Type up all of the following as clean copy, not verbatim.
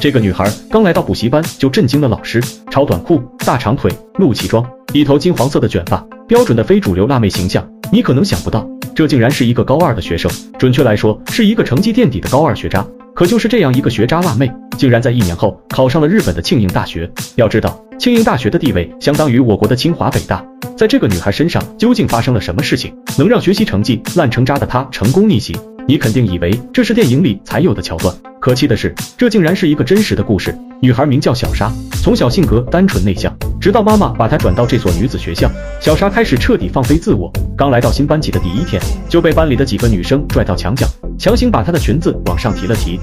这个女孩刚来到补习班就震惊了老师，超短裤、大长腿、露脐装，一头金黄色的卷发，标准的非主流辣妹形象。你可能想不到，这竟然是一个高2的学生，准确来说是一个成绩垫底的高2学渣。可就是这样一个学渣辣妹，竟然在1年后考上了日本的庆应大学。要知道，庆应大学的地位相当于我国的清华北大。在这个女孩身上究竟发生了什么事情，能让学习成绩烂成渣的她成功逆袭？你肯定以为这是电影里才有的桥段，可气的是，这竟然是一个真实的故事。女孩名叫小莎，从小性格单纯内向，直到妈妈把她转到这所女子学校，小莎开始彻底放飞自我。刚来到新班级的第1天，就被班里的几个女生拽到墙角，强行把她的裙子往上提了提。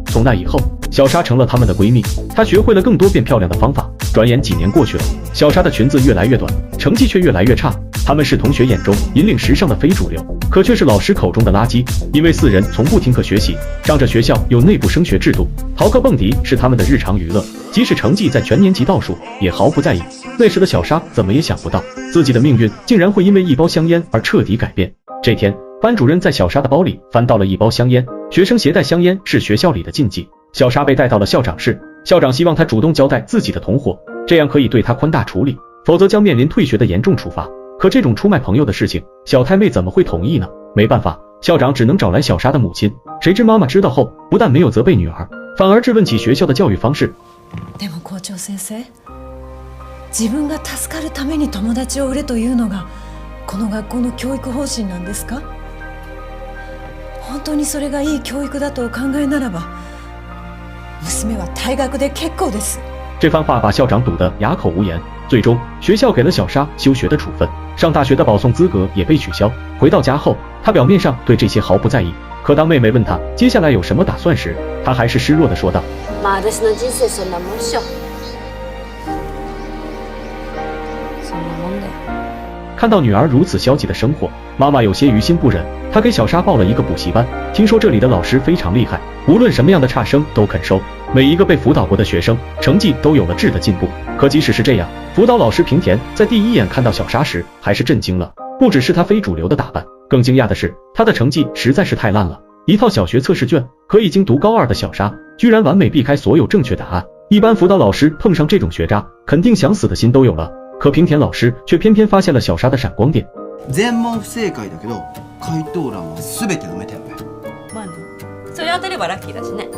从那以后，小莎成了她们的闺蜜，她学会了更多变漂亮的方法。转眼几年过去了，小莎的裙子越来越短，成绩却越来越差。她们是同学眼中引领时尚的非主流，可却是老师口中的垃圾。因为4人从不听课学习，仗着学校有内部升学制度，逃课蹦迪是他们的日常娱乐，即使成绩在全年级倒数，也毫不在意。那时的小莎怎么也想不到，自己的命运竟然会因为一包香烟而彻底改变。这天，班主任在小莎的包里翻到了一包香烟，学生携带香烟是学校里的禁忌。小莎被带到了校长室，校长希望她主动交代自己的同伙，这样可以对她宽大处理，否则将面临退学的严重处罚。可这种出卖朋友的事情，小太妹怎么会同意呢？没办法，校长只能找来小莎的母亲。谁知妈妈知道后，不但没有责备女儿，反而质问起学校的教育方式。でも校長先生、自分が助かるために友達を売れというのがこの学校の教育方針なんですか？本当にそれがいい教育だとお考えならば、娘は退学で結構です。这番话把校长堵得哑口无言。最终，学校给了小莎休学的处分，上大学的保送资格也被取消。回到家后，她表面上对这些毫不在意，可当妹妹问她接下来有什么打算时，她还是失落地说道：“私の人生そんなもんっしょ。そんなもんだよ。”看到女儿如此消极的生活，妈妈有些于心不忍。她给小莎报了一个补习班，听说这里的老师非常厉害，无论什么样的差生都肯收。每一个被辅导过的学生，成绩都有了质的进步。可即使是这样，辅导老师平田在第一眼看到小莎时，还是震惊了。不只是她非主流的打扮，更惊讶的是，她的成绩实在是太烂了。一套小学测试卷，可已经读高2的小莎，居然完美避开所有正确答案。一般辅导老师碰上这种学渣，肯定想死的心都有了。可平田老师却偏偏发现了小莎的闪光点。全問不正解だけど、回答欄は全て埋めてるね。まあね、それ当てればラッキーだしね。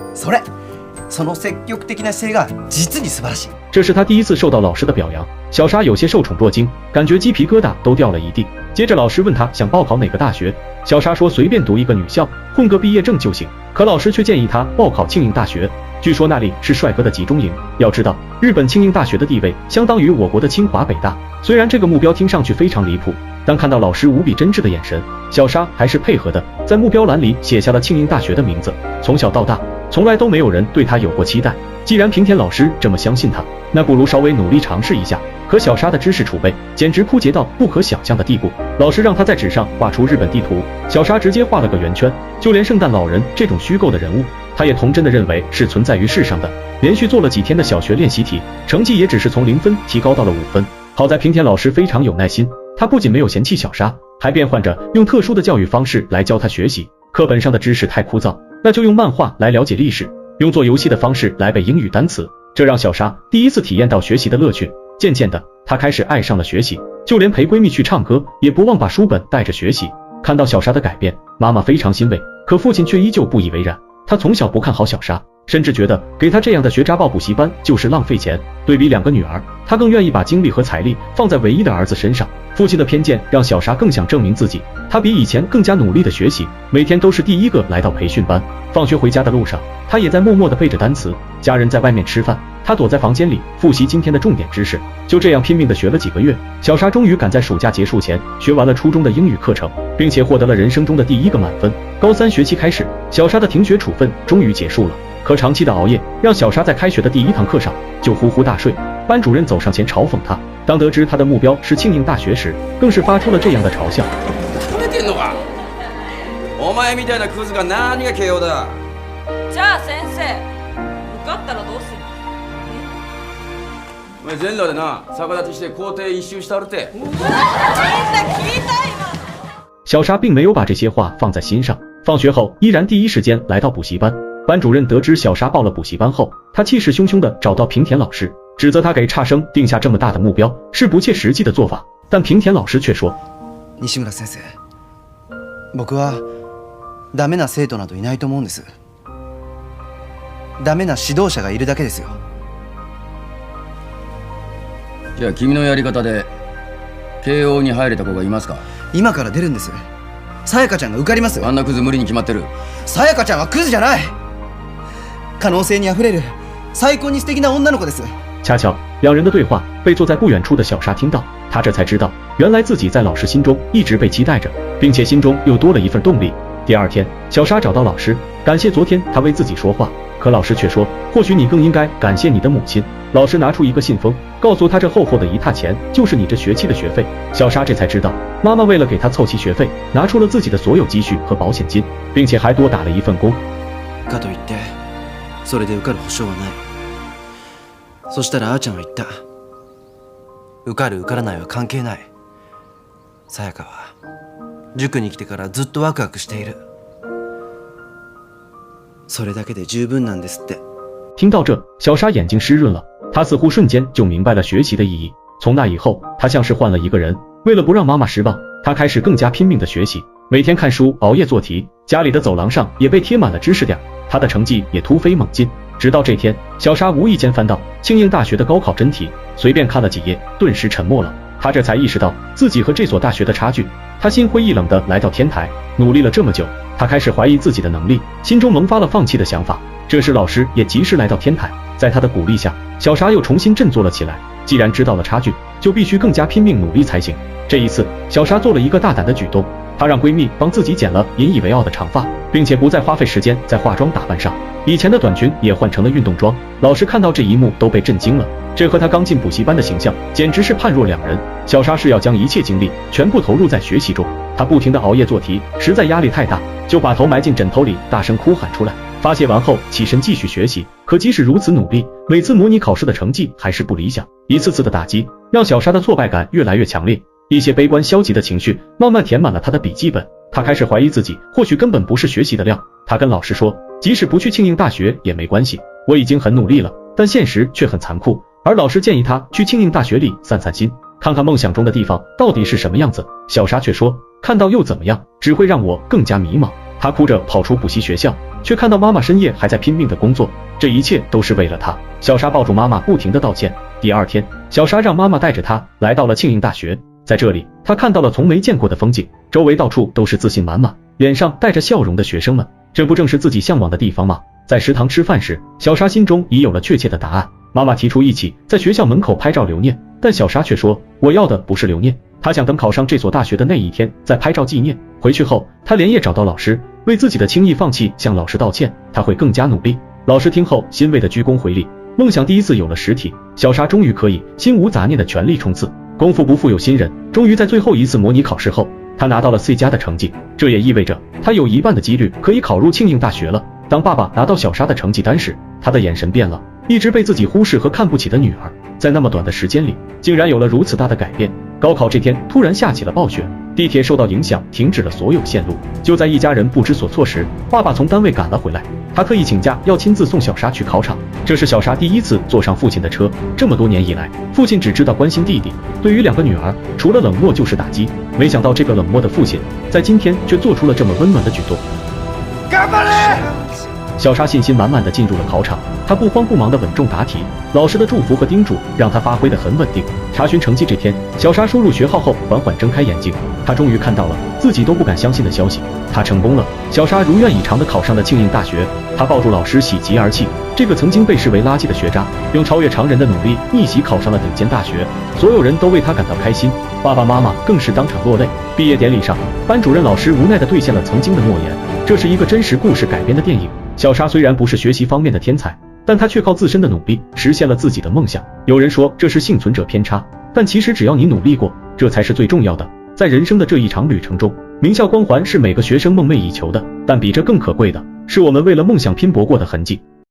その積極的な姿勢が実に素晴らしい。这是他第一次受到老师的表扬，小莎有些受宠若惊，感觉鸡皮疙瘩都掉了一地。接着老师问他想报考哪个大学，小莎说随便读一个女校，混个毕业证就行。可老师却建议他报考庆应大学，据说那里是帅哥的集中营。要知道，日本庆应大学的地位相当于我国的清华北大。虽然这个目标听上去非常离谱，但看到老师无比真挚的眼神，小莎还是配合的，在目标栏里写下了庆应大学的名字。从小到大，从来都没有人对他有过期待。既然平田老师这么相信他，那不如稍微努力尝试一下。可小莎的知识储备简直枯竭到不可想象的地步。老师让她在纸上画出日本地图，小莎直接画了个圆圈。就连圣诞老人这种虚构的人物，她也童真的认为是存在于世上的。连续做了几天的小学练习题，成绩也只是从0分提高到了5分。好在平田老师非常有耐心，他不仅没有嫌弃小莎，还变换着用特殊的教育方式来教她学习。课本上的知识太枯燥，那就用漫画来了解历史，用做游戏的方式来背英语单词，这让小莎第一次体验到学习的乐趣。渐渐的，她开始爱上了学习，就连陪闺蜜去唱歌也不忘把书本带着学习。看到小莎的改变，妈妈非常欣慰，可父亲却依旧不以为然。他从小不看好小莎，甚至觉得给她这样的学渣报补习班就是浪费钱。对比2个女儿，他更愿意把精力和财力放在唯一的儿子身上。父亲的偏见让小莎更想证明自己，她比以前更加努力的学习，每天都是第一个来到培训班。放学回家的路上，她也在默默地背着单词。家人在外面吃饭，她躲在房间里复习今天的重点知识。就这样拼命地学了几个月，小莎终于赶在暑假结束前学完了初中的英语课程，并且获得了人生中的第1个满分。高3学期开始，小莎的停学处分终于结束了。可长期的熬夜让小莎在开学的第1堂课上就呼呼大睡。班主任走上前嘲讽她，当得知她的目标是庆应大学时，更是发出了这样的嘲笑。お前みたいなクズが何が慶応だ。じゃあ先生、受かったらどうする？お前全裸でな、逆立ちして校庭一周したるて。みんな聞いた今。小莎并没有把这些话放在心上，放学后依然第一时间来到补习班。班主任得知小沙报了补习班后，他气势汹汹地找到平田老师，指责他给差生定下这么大的目标是不切实际的做法。但平田老师却说：“西村先生，僕はダメな生徒などいないと思うんです。ダメな指導者がいるだけですよ。じゃあ君のやり方で慶応に入れた子がいますか？今から出るんです。さやかちゃんが受かります。あんなクズ無理に決まってる。さやかちゃんはクズじゃない。可能性にあふれる最高に素敵な女の子です。”恰巧两人的对话被坐在不远处的小沙听到，他这才知道，原来自己在老师心中一直被期待着，并且心中又多了一份动力。第二天，小沙找到老师，感谢昨天他为自己说话，可老师却说，或许你更应该感谢你的母亲。老师拿出一个信封，告诉他这厚厚的一沓钱就是你这学期的学费。小沙这才知道，妈妈为了给他凑齐学费，拿出了自己的所有积蓄和保险金，并且还多打了一份工。かといってそれで受かる保証はない。そしたらあーちゃんは言った。受かる受からないは関係ない。さやかは塾に来てからずっとワクワクしている。それだけで十分なんですって。听到这，小沙眼睛湿润了，她似乎瞬间就明白了学习的意义。从那以后，她像是换了一个人。为了不让妈妈失望，她开始更加拼命的学习，每天看书，熬夜做题，家里的走廊上也被贴满了知识点，她的成绩也突飞猛进。直到这天，小沙无意间翻到庆应大学的高考真题，随便看了几页，顿时沉默了。他这才意识到自己和这所大学的差距，他心灰意冷地来到天台，努力了这么久，他开始怀疑自己的能力，心中萌发了放弃的想法。这时老师也及时来到天台，在他的鼓励下，小沙又重新振作了起来。既然知道了差距，就必须更加拼命努力才行。这一次，小沙做了一个大胆的举动，她让闺蜜帮自己剪了引以为傲的长发，并且不再花费时间在化妆打扮上，以前的短裙也换成了运动装。老师看到这一幕都被震惊了，这和她刚进补习班的形象简直是判若两人。小沙是要将一切精力全部投入在学习中，她不停地熬夜做题，实在压力太大，就把头埋进枕头里，大声哭喊出来。发泄完后起身继续学习，可即使如此努力，每次模拟考试的成绩还是不理想。一次次的打击让小沙的挫败感越来越强烈，一些悲观消极的情绪慢慢填满了她的笔记本。她开始怀疑自己或许根本不是学习的料。她跟老师说，即使不去庆应大学也没关系，我已经很努力了。但现实却很残酷，而老师建议她去庆应大学里散散心，看看梦想中的地方到底是什么样子。小沙却说，看到又怎么样，只会让我更加迷茫。她哭着跑出补习学校，却看到妈妈深夜还在拼命的工作，这一切都是为了她。小沙抱住妈妈不停的道歉。第二天，小沙让妈妈带着她来到了庆应大学，在这里她看到了从没见过的风景，周围到处都是自信满满，脸上带着笑容的学生们，这不正是自己向往的地方吗？在食堂吃饭时，小沙心中已有了确切的答案。妈妈提出一起在学校门口拍照留念，但小沙却说，我要的不是留念，她想等考上这所大学的那一天再拍照纪念。回去后，她连夜找到老师，为自己的轻易放弃向老师道歉，她会更加努力。老师听后欣慰的鞠躬回礼，梦想第一次有了实体，小沙终于可以心无杂念的全力冲刺。功夫不负有心人，终于在最后一次模拟考试后，她拿到了 C+ 的成绩，这也意味着她有一半的几率可以考入庆应大学了。当爸爸拿到小沙的成绩单时，他的眼神变了，一直被自己忽视和看不起的女儿，在那么短的时间里竟然有了如此大的改变。高考这天突然下起了暴雪，地铁受到影响，停止了所有线路。就在一家人不知所措时，爸爸从单位赶了回来，他特意请假要亲自送小沙去考场。这是小沙第一次坐上父亲的车，这么多年以来，父亲只知道关心弟弟，对于两个女儿除了冷漠就是打击。没想到这个冷漠的父亲在今天却做出了这么温暖的举动。小沙信心满满地进入了考场，她不慌不忙地稳重答题，老师的祝福和叮嘱让她发挥得很稳定。查询成绩这天，小沙输入学号后缓缓睁开眼睛，她终于看到了自己都不敢相信的消息，她成功了！小沙如愿以偿地考上了庆应大学，她抱住老师喜极而泣。这个曾经被视为垃圾的学渣，用超越常人的努力逆袭考上了顶尖大学，所有人都为他感到开心，爸爸妈妈更是当场落泪。毕业典礼上，班主任老师无奈地兑现了曾经的诺言，这是一个真实故事改编的电影。小沙虽然不是学习方面的天才，但她却靠自身的努力实现了自己的梦想。有人说这是幸存者偏差，但其实只要你努力过，这才是最重要的。在人生的这一场旅程中，名校光环是每个学生梦寐以求的，但比这更可贵的是我们为了梦想拼搏过的痕迹。